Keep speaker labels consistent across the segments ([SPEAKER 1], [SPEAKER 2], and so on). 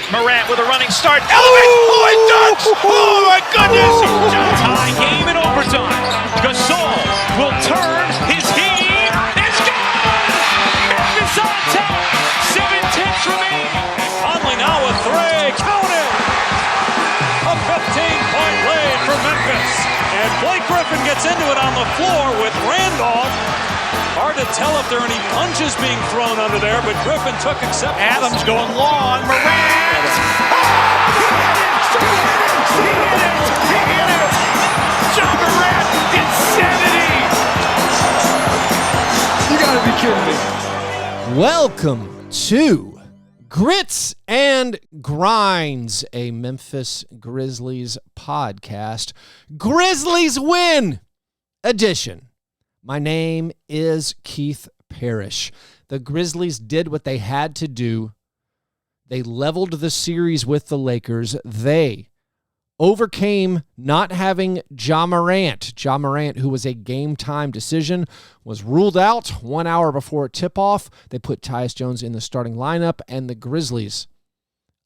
[SPEAKER 1] Morant with a running start. Elevates. Oh, it dunks. Oh, my goodness.
[SPEAKER 2] Tie game in overtime. Gasol will turn his heat. It's good. Memphis on top. 7-10 remaining. Conley now with three. Count it. A 15-point lead for Memphis. And Blake Griffin gets into it on the floor with Randolph. Hard to tell if there are any punches being thrown under there, but Griffin took acceptance.
[SPEAKER 1] Adams going long. Morant. He hit it. Ja Morant. Insanity.
[SPEAKER 3] You gotta be kidding me.
[SPEAKER 4] Welcome to Grits and Grinds, a Memphis Grizzlies podcast. Grizzlies Win Edition. My name is Keith Parrish. The Grizzlies did what they had to do. They leveled the series with the Lakers. They overcame not having Ja Morant. Ja Morant, who was a game-time decision, was ruled out 1 hour before tip-off. They put Tyus Jones in the starting lineup, and the Grizzlies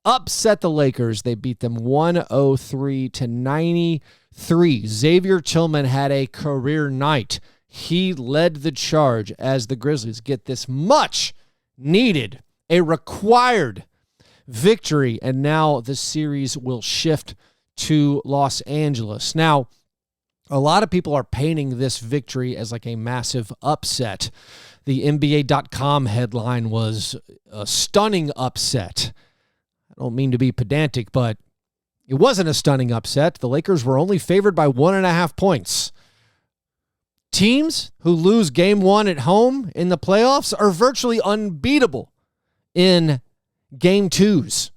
[SPEAKER 4] upset the Lakers. They beat them 103-93. Xavier Tillman had a career night. He led the charge as the Grizzlies get this much needed, a required victory, and now the series will shift to Los Angeles. Now, a lot of people are painting this victory as like a massive upset. The NBA.com headline was a stunning upset. I don't mean to be pedantic, but it wasn't a stunning upset. The Lakers were only favored by 1.5 points. Teams who lose game one at home in the playoffs are virtually unbeatable in game twos.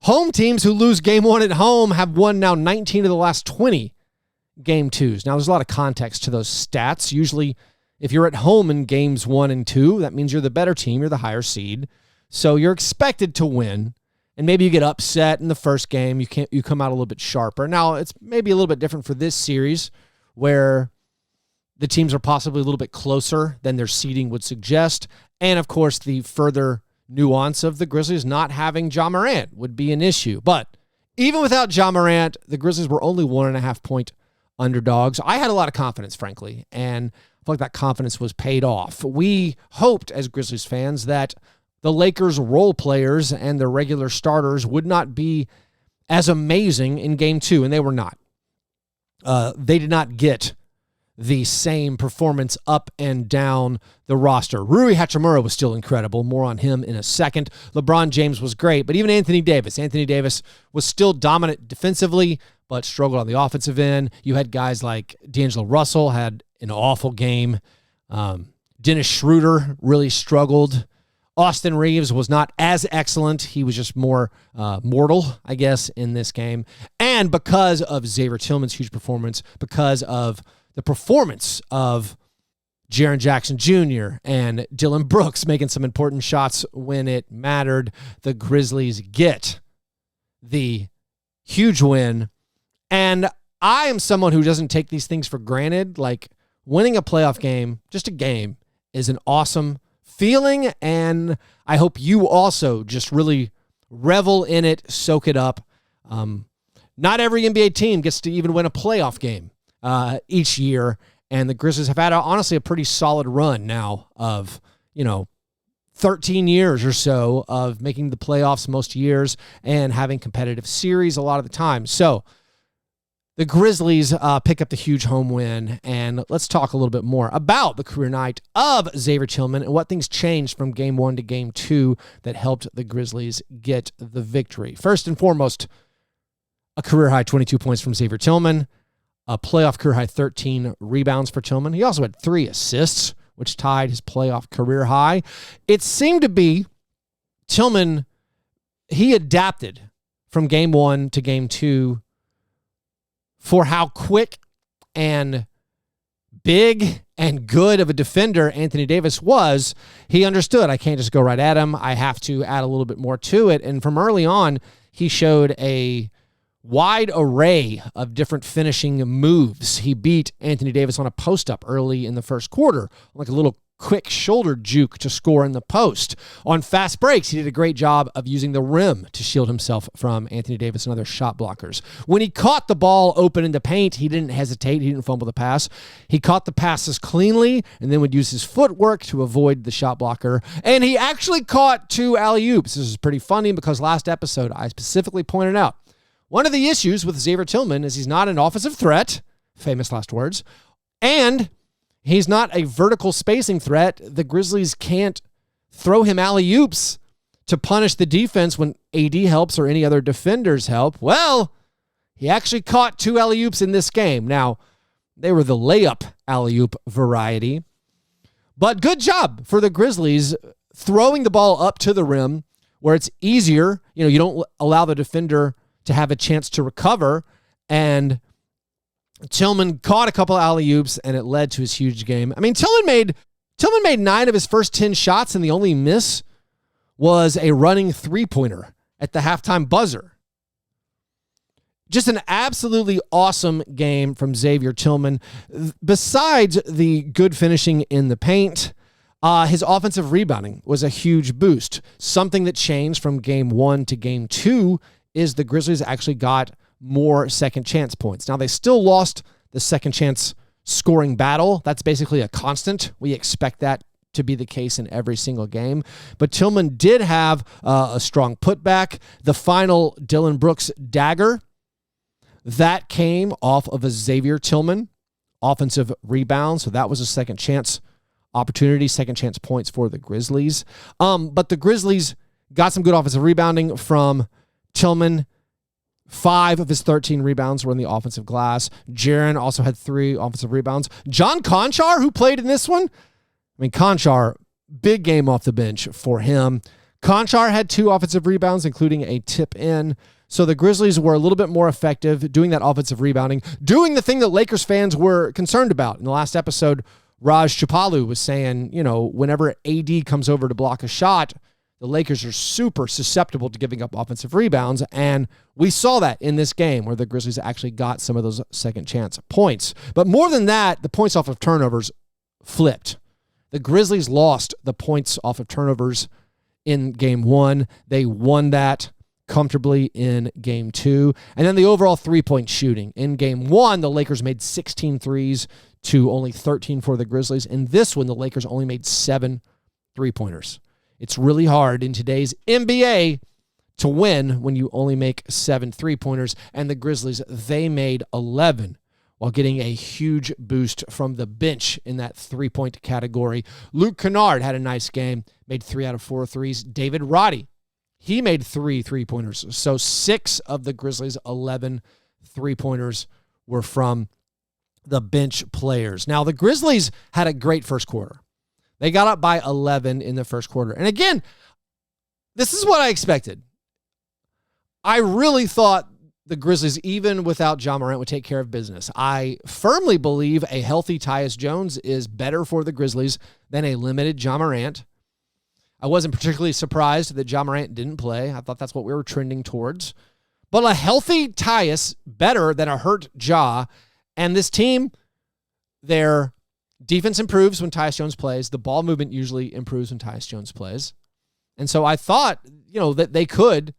[SPEAKER 4] Home teams who lose game one at home have won now 19 of the last 20 game twos. Now, there's a lot of context to those stats. Usually, if you're at home in games 1 and 2, that means you're the better team, you're the higher seed. So you're expected to win. And maybe you get upset in the first game. You come out a little bit sharper. Now, it's maybe a little bit different for this series where the teams are possibly a little bit closer than their seeding would suggest. And, of course, the further nuance of the Grizzlies not having Ja Morant would be an issue. But even without Ja Morant, the Grizzlies were only 1.5 point underdogs. I had a lot of confidence, frankly, and I feel like that confidence was paid off. We hoped, as Grizzlies fans, that the Lakers' role players and their regular starters would not be as amazing in Game 2, and they were not. They did not get the same performance up and down the roster. Rui Hachimura was still incredible. More on him in a second. LeBron James was great, but even Anthony Davis was still dominant defensively, but struggled on the offensive end. You had guys like D'Angelo Russell had an awful game. Dennis Schroeder really struggled. Austin Reeves was not as excellent. He was just more mortal, I guess, in this game. And because of Xavier Tillman's huge performance, because of the performance of Jaren Jackson Jr. and Dillon Brooks making some important shots when it mattered, the Grizzlies get the huge win. And I am someone who doesn't take these things for granted. Like, winning a playoff game, just a game, is an awesome feeling, and I hope you also just really revel in it, soak it up. Not every NBA team gets to even win a playoff game each year, and the Grizzlies have had honestly a pretty solid run now of 13 years or so of making the playoffs most years and having competitive series a lot of the time. So the Grizzlies pick up the huge home win, and let's talk a little bit more about the career night of Xavier Tillman and what things changed from Game 1 to Game 2 that helped the Grizzlies get the victory. First and foremost, a career-high 22 points from Xavier Tillman, a playoff career-high 13 rebounds for Tillman. He also had 3 assists, which tied his playoff career high. It seemed to be Tillman, he adapted from Game 1 to Game 2 for how quick and big and good of a defender Anthony Davis was. He understood, I can't just go right at him. I have to add a little bit more to it. And from early on, he showed a wide array of different finishing moves. He beat Anthony Davis on a post-up early in the first quarter, like a little quick shoulder juke to score in the post. On fast breaks, he did a great job of using the rim to shield himself from Anthony Davis and other shot blockers. When he caught the ball open in the paint, he didn't hesitate. He didn't fumble the pass. He caught the passes cleanly and then would use his footwork to avoid the shot blocker. And he actually caught 2 alley-oops. This is pretty funny because last episode I specifically pointed out one of the issues with Xavier Tillman is he's not an offensive threat, famous last words, and he's not a vertical spacing threat. The Grizzlies can't throw him alley-oops to punish the defense when AD helps or any other defenders help. Well, he actually caught 2 alley-oops in this game. Now, they were the layup alley-oop variety. But good job for the Grizzlies throwing the ball up to the rim where it's easier. You don't allow the defender to have a chance to recover. And Tillman caught a couple of alley-oops, and it led to his huge game. I mean, Tillman made 9 of his first 10 shots, and the only miss was a running three-pointer at the halftime buzzer. Just an absolutely awesome game from Xavier Tillman. Besides the good finishing in the paint, his offensive rebounding was a huge boost. Something that changed from game 1 to game 2 is the Grizzlies actually got more second chance points. Now, they still lost the second chance scoring battle. That's basically a constant. We expect that to be the case in every single game. But Tillman did have a strong putback. The final Dillon Brooks dagger, that came off of a Xavier Tillman offensive rebound. So that was a second chance opportunity, second chance points for the Grizzlies. But the Grizzlies got some good offensive rebounding from Tillman. 5 of his 13 rebounds were in the offensive glass. Jaren also had 3 offensive rebounds. John Konchar, who played in this one, Konchar, big game off the bench for him. Konchar had 2 offensive rebounds, including a tip in. So the Grizzlies were a little bit more effective doing that offensive rebounding, doing the thing that Lakers fans were concerned about. In the last episode, Raj Chapalu was saying, whenever AD comes over to block a shot, the Lakers are super susceptible to giving up offensive rebounds, and we saw that in this game where the Grizzlies actually got some of those second chance points. But more than that, the points off of turnovers flipped. The Grizzlies lost the points off of turnovers in game 1. They won that comfortably in game 2. And then the overall three-point shooting. In game 1, the Lakers made 16 threes to only 13 for the Grizzlies. In this one, the Lakers only made 7 three-pointers. It's really hard in today's NBA to win when you only make 7 three-pointers. And the Grizzlies, they made 11 while getting a huge boost from the bench in that three-point category. Luke Kennard had a nice game, made 3 out of 4 threes. David Roddy, he made 3 three-pointers. So 6 of the Grizzlies' 11 three-pointers were from the bench players. Now, the Grizzlies had a great first quarter. They got up by 11 in the first quarter. And again, this is what I expected. I really thought the Grizzlies, even without Ja Morant, would take care of business. I firmly believe a healthy Tyus Jones is better for the Grizzlies than a limited Ja Morant. I wasn't particularly surprised that Ja Morant didn't play. I thought that's what we were trending towards. But a healthy Tyus, better than a hurt Ja. And this team, their defense improves when Tyus Jones plays. The ball movement usually improves when Tyus Jones plays. And so I thought, that they could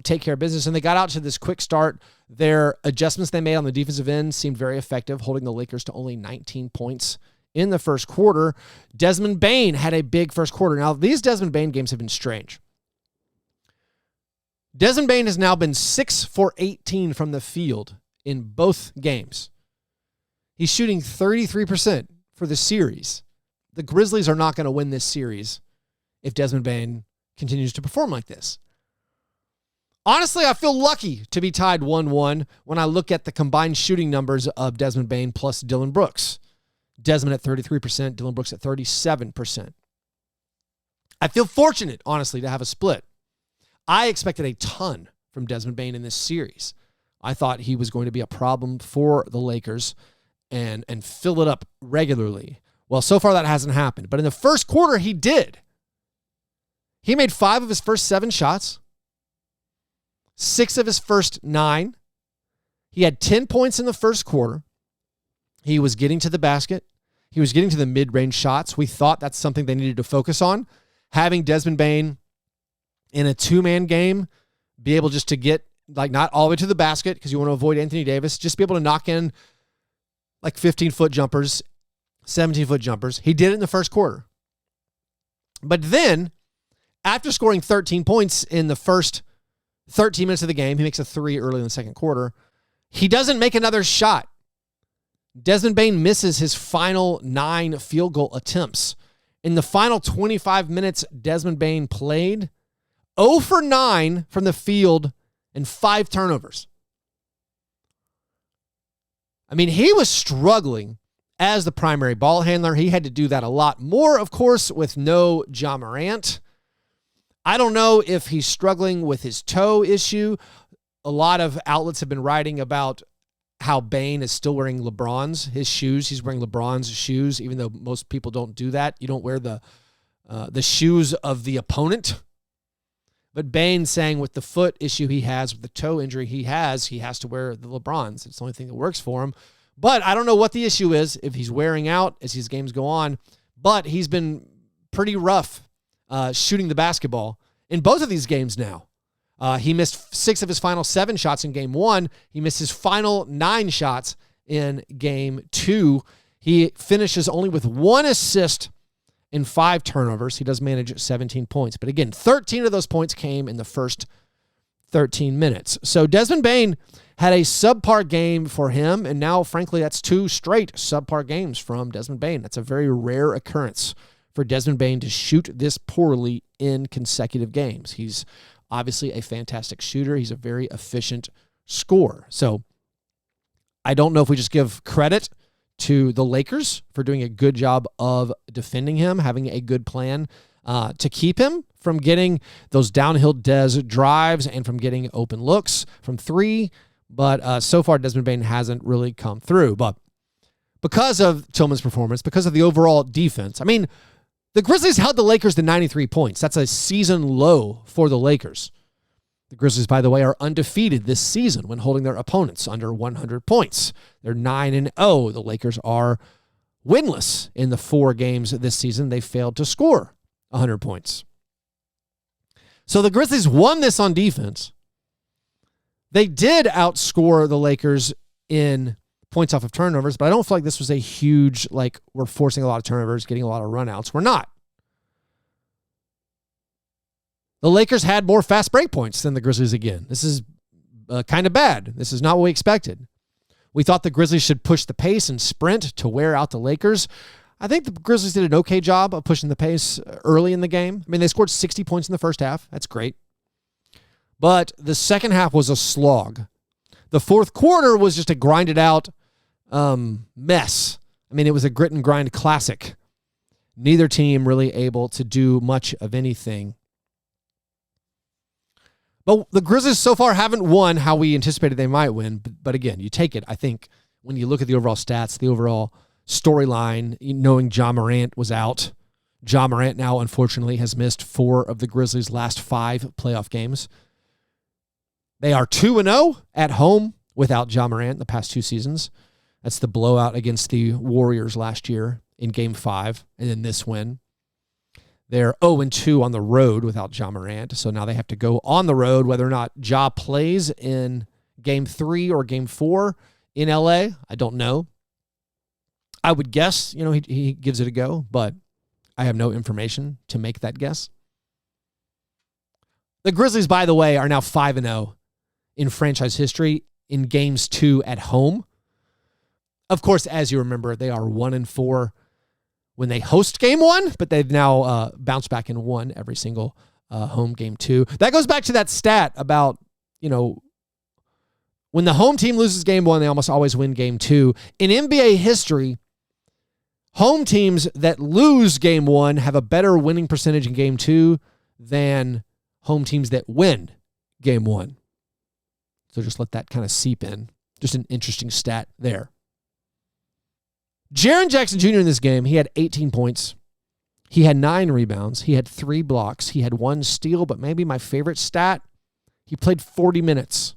[SPEAKER 4] take care of business. And they got out to this quick start. Their adjustments they made on the defensive end seemed very effective, holding the Lakers to only 19 points in the first quarter. Desmond Bane had a big first quarter. Now, these Desmond Bane games have been strange. Desmond Bane has now been 6 for 18 from the field in both games. He's shooting 33% for the series. The Grizzlies are not going to win this series if Desmond Bane continues to perform like this. Honestly, I feel lucky to be tied 1-1 when I look at the combined shooting numbers of Desmond Bane plus Dillon Brooks. Desmond at 33%, Dillon Brooks at 37%. I feel fortunate, honestly, to have a split. I expected a ton from Desmond Bane in this series. I thought he was going to be a problem for the Lakers and fill it up regularly. Well, so far that hasn't happened. But in the first quarter, he did. He made 5 of his first 7 shots, 6 of his first 9. He had 10 points in the first quarter. He was getting to the basket. He was getting to the mid-range shots. We thought that's something they needed to focus on. Having Desmond Bane in a two-man game, be able just to get, like, not all the way to the basket because you want to avoid Anthony Davis, just be able to knock in like 15-foot jumpers, 17-foot jumpers. He did it in the first quarter. But then, after scoring 13 points in the first 13 minutes of the game, he makes a three early in the second quarter. He doesn't make another shot. Desmond Bane misses his final 9 field goal attempts. In the final 25 minutes Desmond Bane played, 0 for 9 from the field and 5 turnovers. I mean, he was struggling as the primary ball handler. He had to do that a lot more, of course, with no Ja Morant. I don't know if he's struggling with his toe issue. A lot of outlets have been writing about how Bane is still wearing his shoes. He's wearing LeBron's shoes, even though most people don't do that. You don't wear the shoes of the opponent. But Bane saying with the foot issue he has, with the toe injury he has to wear the LeBrons. It's the only thing that works for him. But I don't know what the issue is, if he's wearing out as his games go on. But he's been pretty rough shooting the basketball in both of these games now. He missed 6 of his final 7 shots in game 1. He missed his final 9 shots in game 2. He finishes only with 1 assist and 5 turnovers. He does manage 17 points. But again, 13 of those points came in the first 13 minutes. So Desmond Bane had a subpar game for him, and now, frankly, that's 2 straight subpar games from Desmond Bane. That's a very rare occurrence for Desmond Bane to shoot this poorly in consecutive games. He's obviously a fantastic shooter. He's a very efficient scorer. So I don't know if we just give credit to the Lakers for doing a good job of defending him, having a good plan to keep him from getting those downhill drives and from getting open looks from 3. But so far, Desmond Bane hasn't really come through. But because of Tillman's performance, because of the overall defense, I mean, the Grizzlies held the Lakers to 93 points. That's a season low for the Lakers. The Grizzlies, by the way, are undefeated this season when holding their opponents under 100 points. They're 9-0. The Lakers are winless in the 4 games this season. They failed to score 100 points. So the Grizzlies won this on defense. They did outscore the Lakers in points off of turnovers, but I don't feel like this was a huge, like, we're forcing a lot of turnovers, getting a lot of runouts. We're not. The Lakers had more fast break points than the Grizzlies again. This is kind of bad. This is not what we expected. We thought the Grizzlies should push the pace and sprint to wear out the Lakers. I think the Grizzlies did an okay job of pushing the pace early in the game. I mean, they scored 60 points in the first half. That's great. But the second half was a slog. The fourth quarter was just a grinded out mess. I mean, it was a grit and grind classic. Neither team really able to do much of anything. But the Grizzlies so far haven't won how we anticipated they might win. But again, you take it, I think, when you look at the overall stats, the overall storyline, knowing Ja Morant was out. Ja Morant now, unfortunately, has missed 4 of the Grizzlies' last 5 playoff games. They are 2-0 at home without Ja Morant the past 2 seasons. That's the blowout against the Warriors last year in Game 5, and then this win. They're 0-2 on the road without Ja Morant, so now they have to go on the road. Whether or not Ja plays in Game 3 or Game 4 in LA, I don't know. I would guess, he gives it a go, but I have no information to make that guess. The Grizzlies, by the way, are now 5-0 in franchise history in Games 2 at home. Of course, as you remember, they are 1-4 when they host Game 1, but they've now bounced back and won every single home Game 2. That goes back to that stat about, when the home team loses Game 1, they almost always win Game 2. In NBA history, home teams that lose Game 1 have a better winning percentage in Game 2 than home teams that win Game 1. So just let that kind of seep in. Just an interesting stat there. Jaren Jackson Jr. in this game, he had 18 points. He had 9 rebounds. He had 3 blocks. He had 1 steal, but maybe my favorite stat, he played 40 minutes.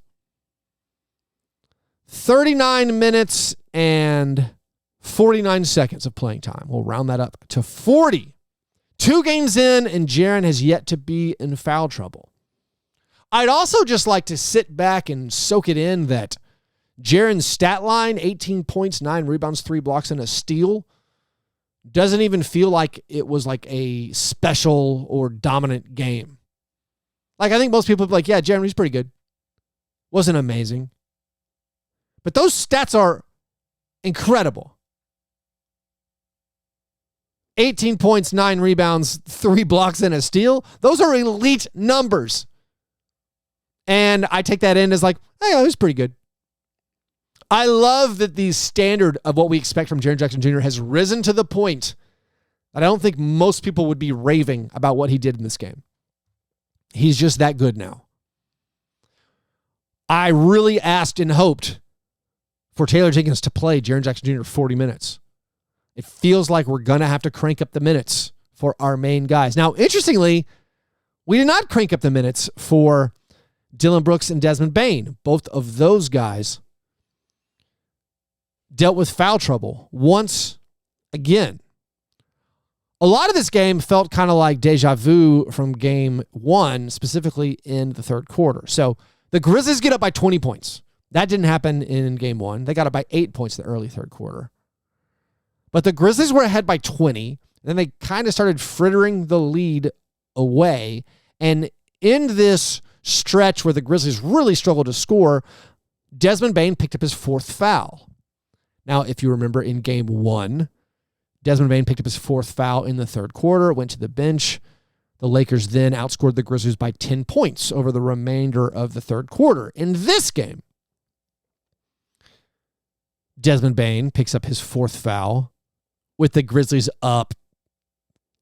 [SPEAKER 4] 39 minutes and 49 seconds of playing time. We'll round that up to 40. 2 games in, and Jaren has yet to be in foul trouble. I'd also just like to sit back and soak it in that Jaren's stat line, 18 points, 9 rebounds, 3 blocks, and a steal, doesn't even feel like it was like a special or dominant game. Like, I think most people would be like, yeah, Jaren, he's pretty good. Wasn't amazing. But those stats are incredible. 18 points, 9 rebounds, 3 blocks, and a steal. Those are elite numbers. And I take that in as like, hey, it was pretty good. I love that the standard of what we expect from Jaron Jackson Jr. has risen to the point that I don't think most people would be raving about what he did in this game. He's just that good now. I really asked and hoped for Taylor Jenkins to play Jaren Jackson Jr. 40 minutes. It feels like we're going to have to crank up the minutes for our main guys. Now, interestingly, we did not crank up the minutes for Dillon Brooks and Desmond Bane. Both of those guys dealt with foul trouble once again. A lot of this game felt kind of like deja vu from game 1, specifically in the third quarter. So the Grizzlies get up by 20 points. That didn't happen in game 1. They got up by 8 points in the early third quarter. But the Grizzlies were ahead by 20. And then they kind of started frittering the lead away. And in this stretch where the Grizzlies really struggled to score, Desmond Bane picked up his 4th foul. Now, if you remember in game 1, Desmond Bane picked up his 4th foul in the third quarter, went to the bench. The Lakers then outscored the Grizzlies by 10 points over the remainder of the third quarter. In this game, Desmond Bane picks up his 4th foul with the Grizzlies up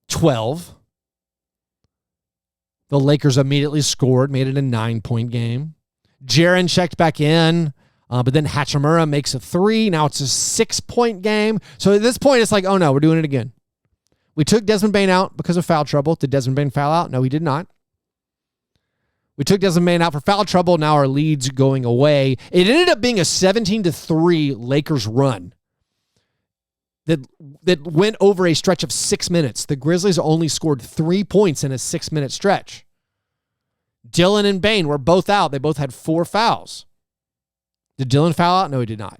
[SPEAKER 4] 12. The Lakers immediately scored, made it a 9-point game. Jaren checked back in. But then Hachimura makes a 3. Now it's a 6-point game. So at this point, it's like, oh no, we're doing it again. We took Desmond Bane out because of foul trouble. Did Desmond Bane foul out? No, he did not. We took Desmond Bane out for foul trouble. Now our lead's going away. It ended up being a 17-3 Lakers run that went over a stretch of 6 minutes. The Grizzlies only scored 3 points in a 6-minute stretch. Dillon and Bane were both out. They both had 4 fouls. Did Dillon foul out? No, he did not.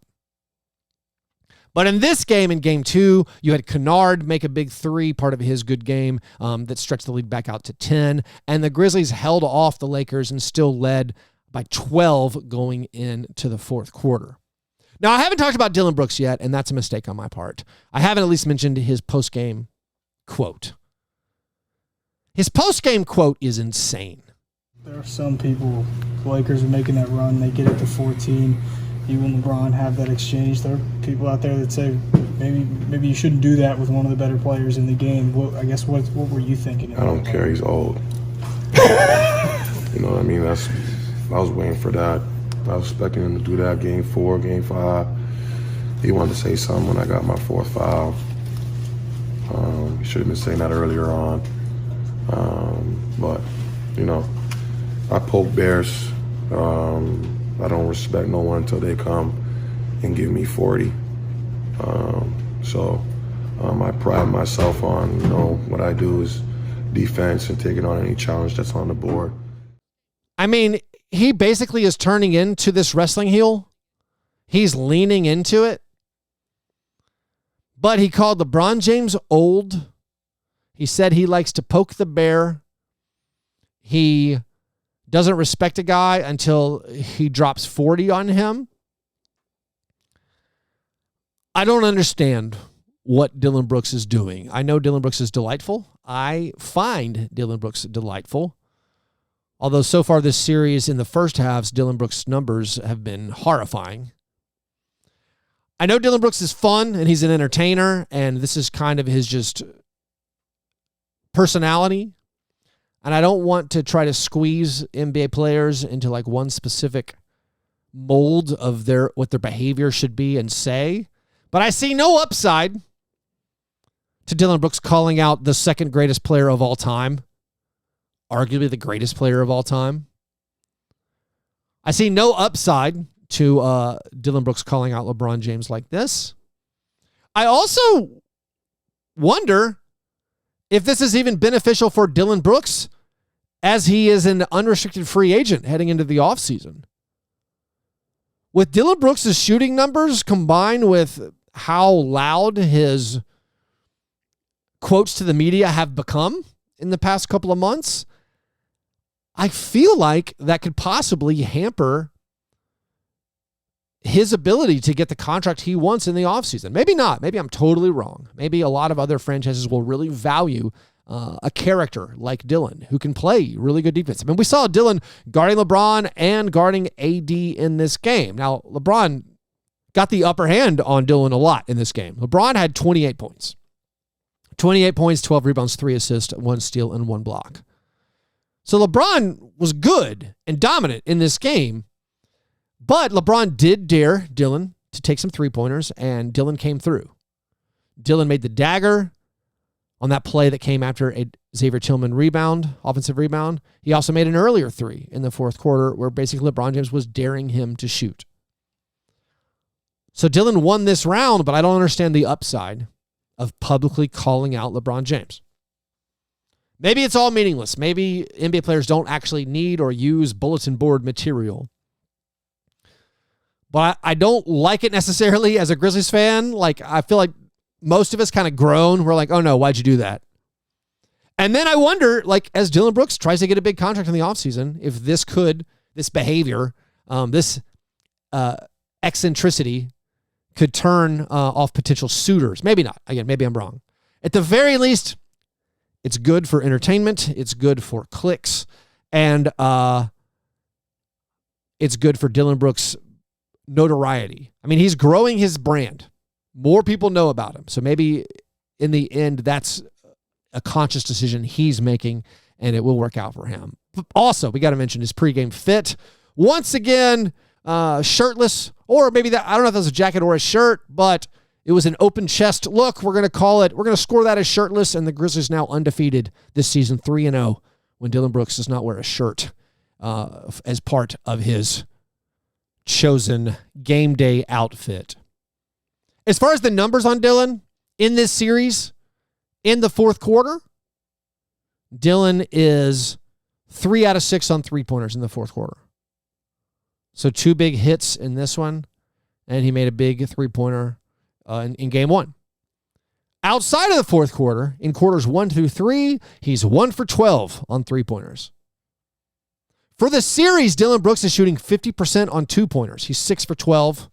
[SPEAKER 4] But in this game, in game 2, you had Canard make a big 3, part of his good game that stretched the lead back out to 10. And the Grizzlies held off the Lakers and still led by 12 going into the fourth quarter. Now, I haven't talked about Dillon Brooks yet, and that's a mistake on my part. I haven't at least mentioned his post-game quote. His post-game quote is insane.
[SPEAKER 5] There are some people, the Lakers are making that run, they get it to 14. You and LeBron have that exchange. There are people out there that say maybe you shouldn't do that with one of the better players in the game. What were you thinking?
[SPEAKER 6] I don't care. He's old. You know what I mean? I was waiting for that. I was expecting him to do that game 4, game 5. He wanted to say something when I got my 4th foul. He should have been saying that earlier on. But, you know, I poke bears. I don't respect no one until they come and give me 40. So I pride myself on, you know, what I do is defense and taking on any challenge that's on the board.
[SPEAKER 4] I mean, he basically is turning into this wrestling heel. He's leaning into it. But he called LeBron James old. He said he likes to poke the bear. He doesn't respect a guy until he drops 40 on him. I don't understand what Dillon Brooks is doing. I know Dillon Brooks is delightful. I find Dillon Brooks delightful. Although so far this series in the first halves, Dillon Brooks' numbers have been horrifying. I know Dillon Brooks is fun and he's an entertainer, and this is kind of his just personality. And I don't want to try to squeeze NBA players into like one specific mold of what their behavior should be and say. But I see no upside to Dillon Brooks calling out the second greatest player of all time, arguably the greatest player of all time. I see no upside to Dillon Brooks calling out LeBron James like this. I also wonder if this is even beneficial for Dillon Brooks as he is an unrestricted free agent heading into the offseason. With Dillon Brooks' shooting numbers combined with how loud his quotes to the media have become in the past couple of months, I feel like that could possibly hamper his ability to get the contract he wants in the offseason. Maybe not. Maybe I'm totally wrong. Maybe a lot of other franchises will really value a character like Dillon who can play really good defense. I mean, we saw Dillon guarding LeBron and guarding AD in this game. Now, LeBron got the upper hand on Dillon a lot in this game. LeBron had 28 points. 28 points, 12 rebounds, 3 assists, 1 steal, and 1 block. So LeBron was good and dominant in this game, but LeBron did dare Dillon to take some three-pointers, and Dillon came through. Dillon made the dagger on that play that came after a Xavier Tillman rebound, offensive rebound. He also made an earlier three in the fourth quarter where basically LeBron James was daring him to shoot. So Dillon won this round, but I don't understand the upside of publicly calling out LeBron James. Maybe it's all meaningless. Maybe NBA players don't actually need or use bulletin board material. But I don't like it necessarily as a Grizzlies fan. Like, I feel like most of us kind of groan. We're like, oh no, why'd you do that? And then I wonder, like, as Dillon Brooks tries to get a big contract in the offseason, if this behavior, this eccentricity could turn off potential suitors. Maybe not. Again, maybe I'm wrong. At the very least, it's good for entertainment. It's good for clicks. And it's good for Dillon Brooks' notoriety. I mean, he's growing his brand. More people know about him. So maybe in the end, that's a conscious decision he's making, and it will work out for him. Also, we got to mention his pregame fit. Once again, shirtless, or maybe that, I don't know if that was a jacket or a shirt, but it was an open chest look. We're going to score that as shirtless, and the Grizzlies now undefeated this season, 3-0, when Dillon Brooks does not wear a shirt as part of his chosen game day outfit. As far as the numbers on Dillon in this series, in the fourth quarter, Dillon is 3 out of 6 on three-pointers in the fourth quarter. So 2 big hits in this one, and he made a big three-pointer in game 1. Outside of the fourth quarter, in quarters 1 through 3, he's 1 for 12 on three-pointers. For the series, Dillon Brooks is shooting 50% on two-pointers. He's 6 for 12,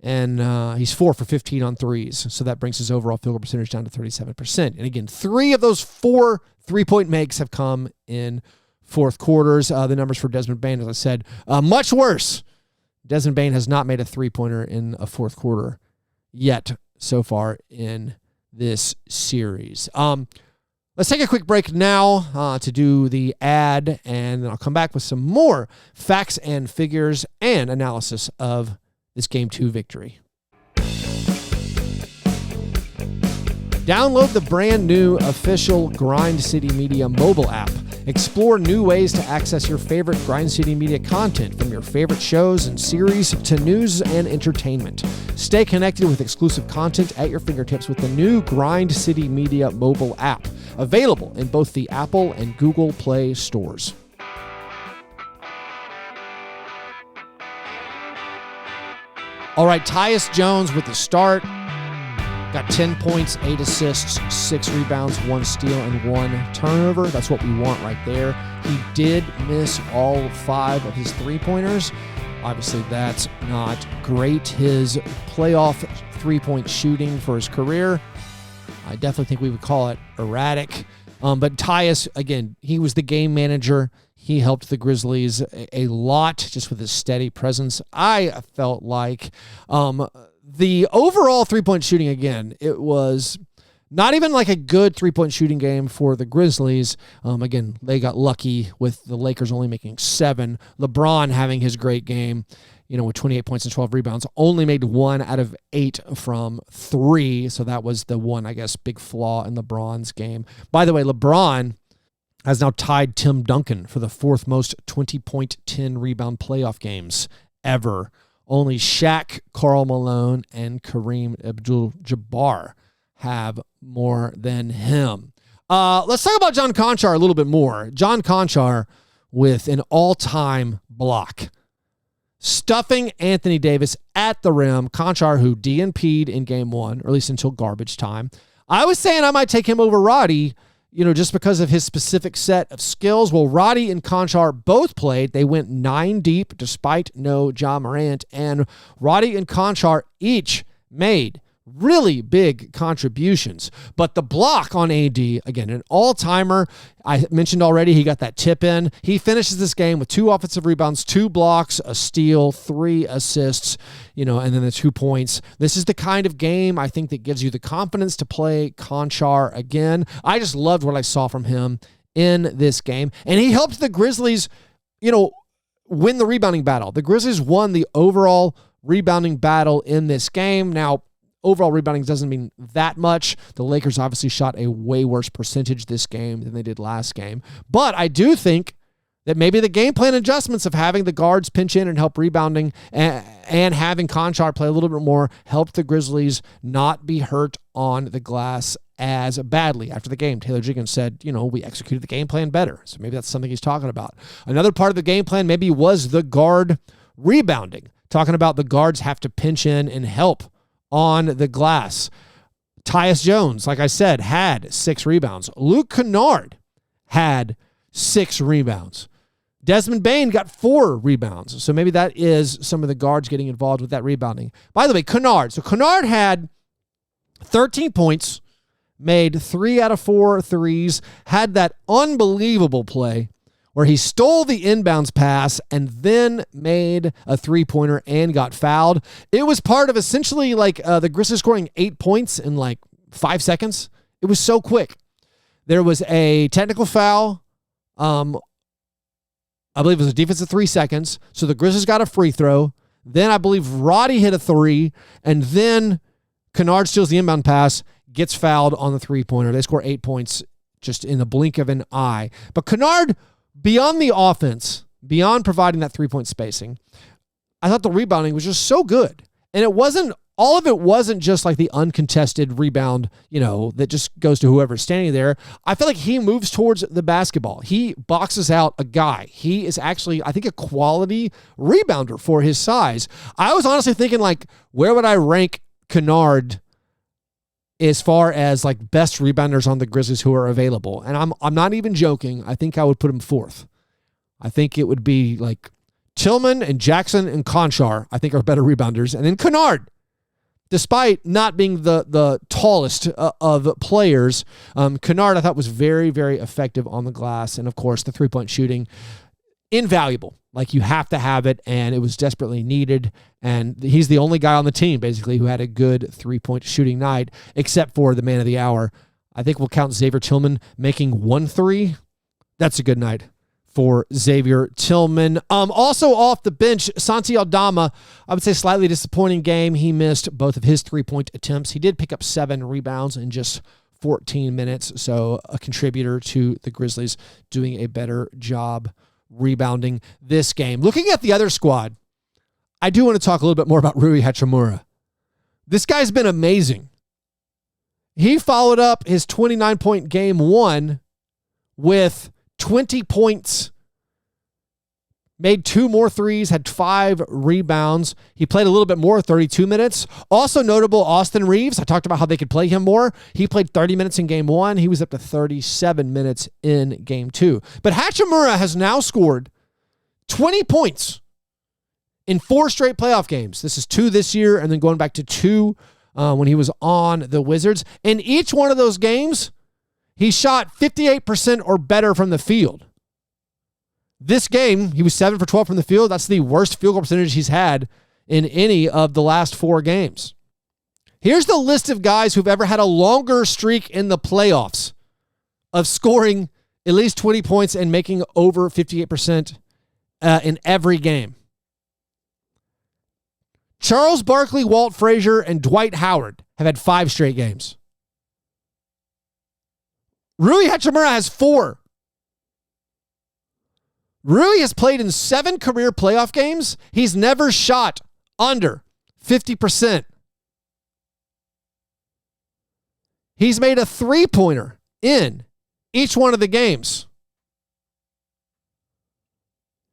[SPEAKER 4] and he's 4 for 15 on threes. So that brings his overall field goal percentage down to 37%. And again, 3 of those 4 three-point makes have come in fourth quarters. The numbers for Desmond Bane, as I said, much worse. Desmond Bane has not made a three-pointer in a fourth quarter yet so far in this series. Let's take a quick break now to do the ad, and then I'll come back with some more facts and figures and analysis of this Game 2 victory. Download the brand new official Grind City Media mobile app. Explore new ways to access your favorite Grind City Media content, from your favorite shows and series to news and entertainment. Stay connected with exclusive content at your fingertips with the new Grind City Media mobile app, available in both the Apple and Google Play stores. All right, Tyus Jones with the start. Got 10 points, 8 assists, 6 rebounds, 1 steal, and 1 turnover. That's what we want right there. He did miss all 5 of his three-pointers. Obviously, that's not great. His playoff three-point shooting for his career, I definitely think we would call it erratic. But Tyus, again, he was the game manager. He helped the Grizzlies a lot just with his steady presence. I felt like the overall three-point shooting, again, it was not even like a good three-point shooting game for the Grizzlies. Again, they got lucky with the Lakers only making 7. LeBron having his great game, with 28 points and 12 rebounds, only made 1 out of 8 from 3. So that was the one, I guess, big flaw in LeBron's game. By the way, LeBron has now tied Tim Duncan for the 4th most 20-point, 10-rebound playoff games ever Only Shaq, Karl Malone, and Kareem Abdul-Jabbar have more than him. Let's talk about John Konchar a little bit more. John Konchar with an all-time block, stuffing Anthony Davis at the rim. Konchar, who DNP'd in game 1, or at least until garbage time. I was saying I might take him over Roddy, just because of his specific set of skills. Well, Roddy and Konchar both played. They went 9 deep despite no Ja Morant, and Roddy and Konchar each made really big contributions. But the block on AD, again, an all-timer. I mentioned already he got that tip in. He finishes this game with 2 offensive rebounds, 2 blocks, a steal, 3 assists, and then the 2 points. This is the kind of game I think that gives you the confidence to play Konchar again. I just loved what I saw from him in this game. And he helped the Grizzlies, win the rebounding battle. The Grizzlies won the overall rebounding battle in this game. Now, overall rebounding doesn't mean that much. The Lakers obviously shot a way worse percentage this game than they did last game. But I do think that maybe the game plan adjustments of having the guards pinch in and help rebounding and having Konchar play a little bit more helped the Grizzlies not be hurt on the glass as badly. After the game, Taylor Jenkins said, we executed the game plan better. So maybe that's something he's talking about. Another part of the game plan maybe was the guard rebounding, talking about the guards have to pinch in and help on the glass. Tyus Jones, like I said, had 6 rebounds. Luke Kennard had 6 rebounds. Desmond Bane got 4 rebounds. So maybe that is some of the guards getting involved with that rebounding. By the way, Kennard. So Kennard had 13 points, made 3 out of 4 threes, had that unbelievable play where he stole the inbounds pass and then made a 3-pointer and got fouled. It was part of essentially like the Grizzlies scoring 8 points in like 5 seconds. It was so quick. There was a technical foul. I believe it was a defensive 3 seconds. So the Grizzlies got a free throw. Then I believe Roddy hit a 3, and then Kennard steals the inbound pass, gets fouled on the 3-pointer. They score 8 points just in the blink of an eye. But Kennard, beyond the offense, beyond providing that 3-point spacing, I thought the rebounding was just so good. And all of it wasn't just like the uncontested rebound, that just goes to whoever's standing there. I feel like he moves towards the basketball. He boxes out a guy. He is actually, I think, a quality rebounder for his size. I was honestly thinking, like, where would I rank Canard as far as like best rebounders on the Grizzlies who are available? And I'm not even joking. I think I would put him 4th. I think it would be like Tillman and Jackson and Konchar, I think, are better rebounders. And then Canard, despite not being the tallest of players, Canard I thought was very, very effective on the glass. And of course, the 3-point shooting, invaluable. Like, you have to have it, and it was desperately needed. And he's the only guy on the team, basically, who had a good 3-point shooting night, except for the man of the hour. I think we'll count Xavier Tillman making 1 3. That's a good night for Xavier Tillman. Also off the bench, Santi Aldama, I would say slightly disappointing game. He missed both of his 3-point attempts. He did pick up 7 rebounds in just 14 minutes, so a contributor to the Grizzlies doing a better job rebounding this game. Looking at the other squad, I do want to talk a little bit more about Rui Hachimura. This guy's been amazing. He followed up his 29-point game 1 with 20 points, made 2 more threes, had 5 rebounds. He played a little bit more, 32 minutes. Also notable, Austin Reeves. I talked about how they could play him more. He played 30 minutes in game 1. He was up to 37 minutes in game 2. But Hachimura has now scored 20 points in 4 straight playoff games. This is 2 this year, and then going back to 2 when he was on the Wizards. In each one of those games, he shot 58% or better from the field. This game, he was 7 for 12 from the field. That's the worst field goal percentage he's had in any of the last 4 games. Here's the list of guys who've ever had a longer streak in the playoffs of scoring at least 20 points and making over 58% in every game. Charles Barkley, Walt Frazier, and Dwight Howard have had 5 straight games. Rui Hachimura has 4. Rui has played in 7 career playoff games. He's never shot under 50%. He's made a three-pointer in each one of the games.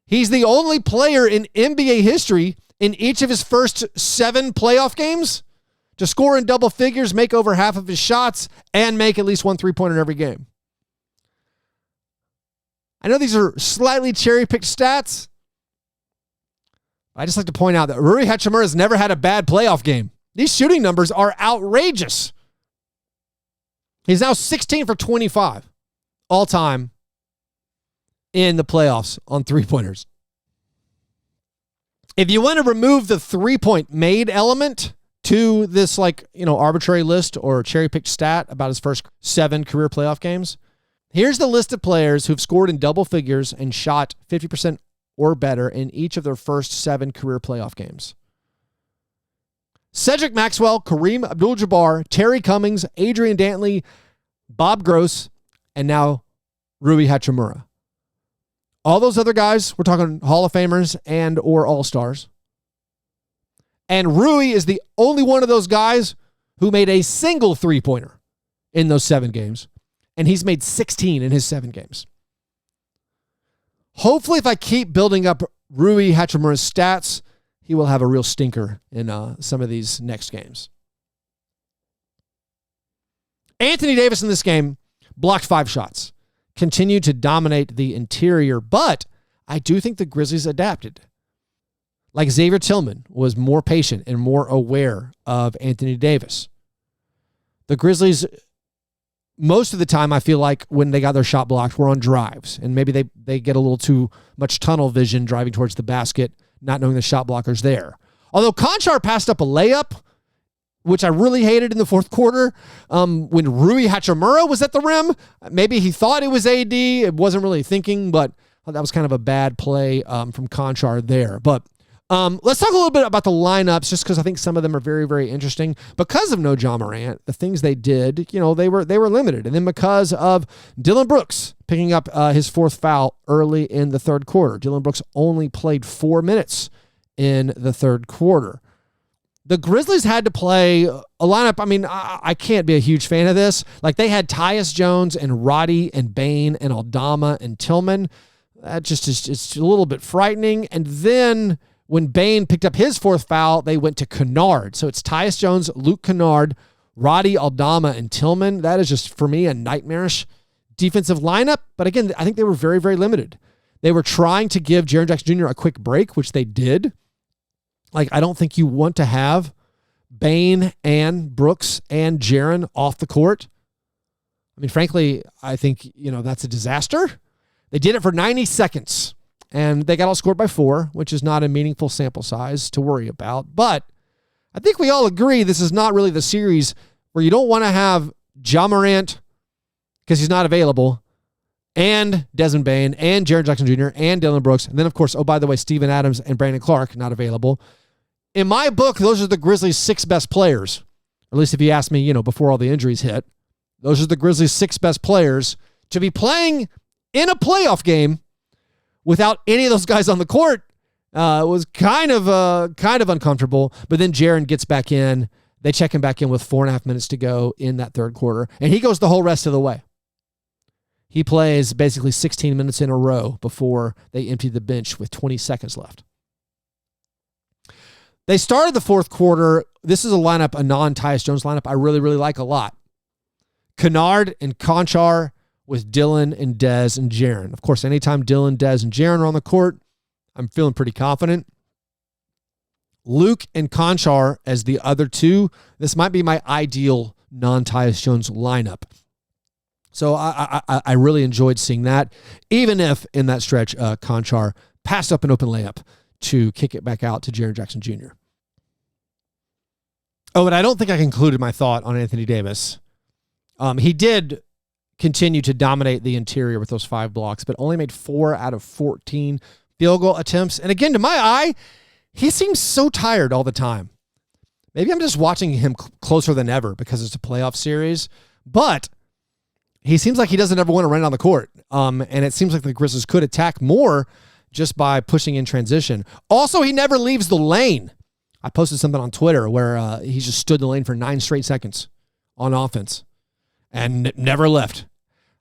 [SPEAKER 4] He's the only player in NBA history in each of his first 7 playoff games to score in double figures, make over half of his shots, and make at least one three-pointer in every game. I know these are slightly cherry-picked stats. I just like to point out that Rui Hachimura has never had a bad playoff game. These shooting numbers are outrageous. He's now 16 for 25 all-time in the playoffs on three-pointers. If you want to remove the three-point made element to this arbitrary list or cherry-picked stat about his first 7 career playoff games, here's the list of players who've scored in double figures and shot 50% or better in each of their first 7 career playoff games. Cedric Maxwell, Kareem Abdul-Jabbar, Terry Cummings, Adrian Dantley, Bob Gross, and now Rui Hachimura. All those other guys, we're talking Hall of Famers and or All-Stars. And Rui is the only one of those guys who made a single three-pointer in those 7 games. And he's made 16 in his 7 games. Hopefully, if I keep building up Rui Hachimura's stats, he will have a real stinker in some of these next games. Anthony Davis in this game blocked 5 shots, continued to dominate the interior, but I do think the Grizzlies adapted. Like Xavier Tillman was more patient and more aware of Anthony Davis. The Grizzlies, most of the time, I feel like when they got their shot blocked, were on drives, and maybe they get a little too much tunnel vision driving towards the basket, not knowing the shot blocker's there. Although Konchar passed up a layup, which I really hated in the fourth quarter, when Rui Hachimura was at the rim. Maybe he thought it was AD. It wasn't really thinking, but that was kind of a bad play from Konchar there. But let's talk a little bit about the lineups, just because I think some of them are very, very interesting. Because of no Ja Morant, the things they did, they were limited. And then because of Dillon Brooks picking up his 4th foul early in the third quarter. Dillon Brooks only played 4 minutes in the third quarter. The Grizzlies had to play a lineup. I mean, I can't be a huge fan of this. Like, they had Tyus Jones and Roddy and Bane and Aldama and Tillman. That just is, it's a little bit frightening. And then when Bane picked up his 4th foul, they went to Canard. So it's Tyus Jones, Luke Canard, Roddy, Aldama, and Tillman. That is just, for me, a nightmarish defensive lineup. But again, I think they were very, very limited. They were trying to give Jaren Jackson Jr. a quick break, which they did. Like, I don't think you want to have Bane and Brooks and Jaren off the court. I mean, frankly, I think, that's a disaster. They did it for 90 seconds, and they got outscored by 4, which is not a meaningful sample size to worry about. But I think we all agree this is not really the series where you don't want to have Ja Morant, because he's not available, and Desmond Bane, and Jaren Jackson Jr., and Dillon Brooks. And then, of course, oh, by the way, Steven Adams and Brandon Clark not available. In my book, those are the Grizzlies' 6 best players. At least if you ask me, before all the injuries hit. Those are the Grizzlies' 6 best players to be playing in a playoff game without any of those guys on the court. Was kind of uncomfortable. But then Jaren gets back in. They check him back in with 4.5 minutes to go in that third quarter. And he goes the whole rest of the way. He plays basically 16 minutes in a row before they empty the bench with 20 seconds left. They started the fourth quarter. This is a lineup, a non-Tyus Jones lineup I really, really like a lot. Canard and Konchar with Dillon and Dez and Jaren. Of course, anytime Dillon, Dez, and Jaren are on the court, I'm feeling pretty confident. Luke and Konchar as the other 2. This might be my ideal non-Tyus Jones lineup. So I really enjoyed seeing that, even if in that stretch, Konchar passed up an open layup to kick it back out to Jaren Jackson Jr. Oh, and I don't think I concluded my thought on Anthony Davis. He did continue to dominate the interior with those 5 blocks, but only made 4 out of 14 field goal attempts. And again, to my eye, he seems so tired all the time. Maybe I'm just watching him closer than ever because it's a playoff series, but he seems like he doesn't ever want to run on the court. And it seems like the Grizzlies could attack more just by pushing in transition. Also, he never leaves the lane. I posted something on Twitter where he just stood in the lane for 9 straight seconds on offense and never left.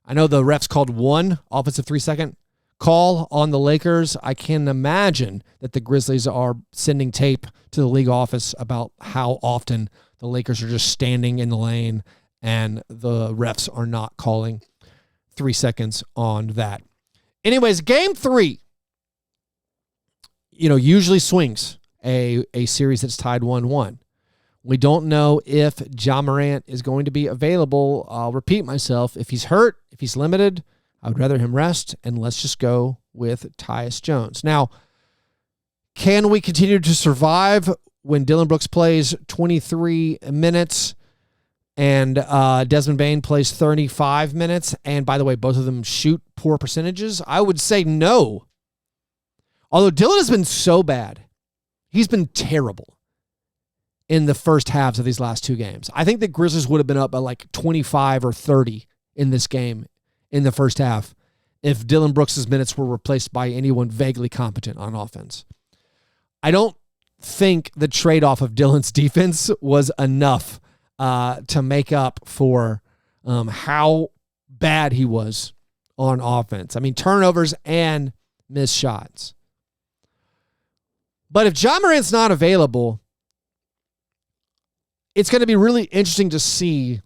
[SPEAKER 4] I know the refs called 1 offensive 3-second call on the Lakers. I can imagine that the Grizzlies are sending tape to the league office about how often the Lakers are just standing in the lane and the refs are not calling 3 seconds on that. Anyways, game 3, usually swings a series that's tied 1-1. We don't know if Ja Morant is going to be available. I'll repeat myself. If he's hurt, if he's limited, I would rather him rest, and let's just go with Tyus Jones. Now, can we continue to survive when Dillon Brooks plays 23 minutes and Desmond Bane plays 35 minutes? And by the way, both of them shoot poor percentages. I would say no. Although Dillon has been so bad. He's been terrible in the first halves of these last 2 games. I think the Grizzlies would have been up by like 25 or 30 in this game in the first half if Dillon Brooks' minutes were replaced by anyone vaguely competent on offense. I don't think the trade-off of Dillon's defense was enough to make up for how bad he was on offense. I mean, turnovers and missed shots. But if Ja Morant's not available, it's going to be really interesting to see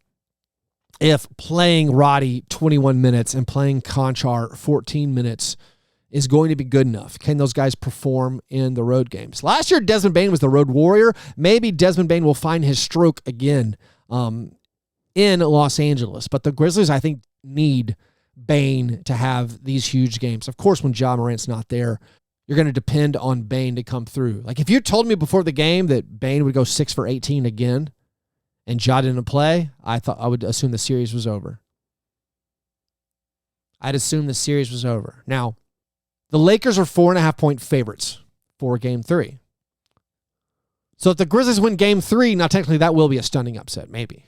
[SPEAKER 4] if playing Roddy 21 minutes and playing Konchar 14 minutes is going to be good enough. Can those guys perform in the road games? Last year, Desmond Bane was the road warrior. Maybe Desmond Bane will find his stroke again in Los Angeles. But the Grizzlies, I think, need Bane to have these huge games. Of course, when Ja Morant's not there, you're going to depend on Bane to come through. Like if you told me before the game that Bane would go 6 for 18 again and Ja didn't play, I would assume the series was over. I'd assume the series was over. Now, the Lakers are 4.5-point favorites for Game 3. So if the Grizzlies win Game 3, now technically that will be a stunning upset, maybe.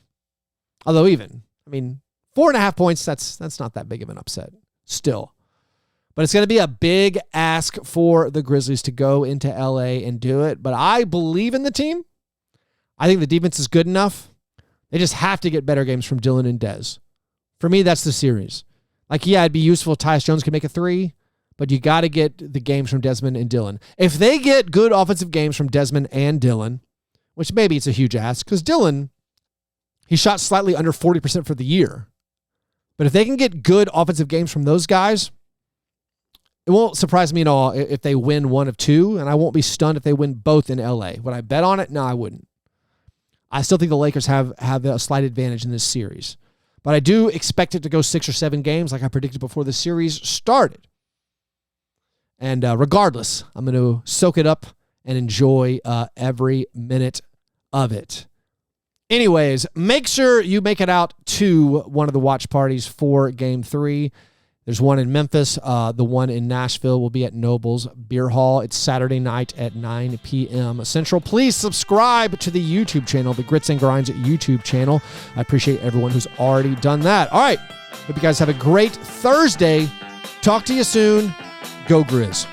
[SPEAKER 4] Although 4.5 points, that's not that big of an upset still. But it's going to be a big ask for the Grizzlies to go into LA and do it. But I believe in the team. I think the defense is good enough. They just have to get better games from Dillon and Dez. For me, that's the series. Like, yeah, it'd be useful if Tyus Jones could make a 3, but you got to get the games from Desmond and Dillon. If they get good offensive games from Desmond and Dillon, which maybe it's a huge ask, because Dillon, he shot slightly under 40% for the year. But if they can get good offensive games from those guys, it won't surprise me at all if they win one of 2, and I won't be stunned if they win both in LA. Would I bet on it? No, I wouldn't. I still think the Lakers have a slight advantage in this series. But I do expect it to go 6 or 7 games like I predicted before the series started. And regardless, I'm going to soak it up and enjoy every minute of it. Anyways, make sure you make it out to one of the watch parties for Game 3. There's one in Memphis. The one in Nashville will be at Noble's Beer Hall. It's Saturday night at 9 p.m. Central. Please subscribe to the YouTube channel, the Grits and Grinds YouTube channel. I appreciate everyone who's already done that. All right. Hope you guys have a great Thursday. Talk to you soon. Go Grizz.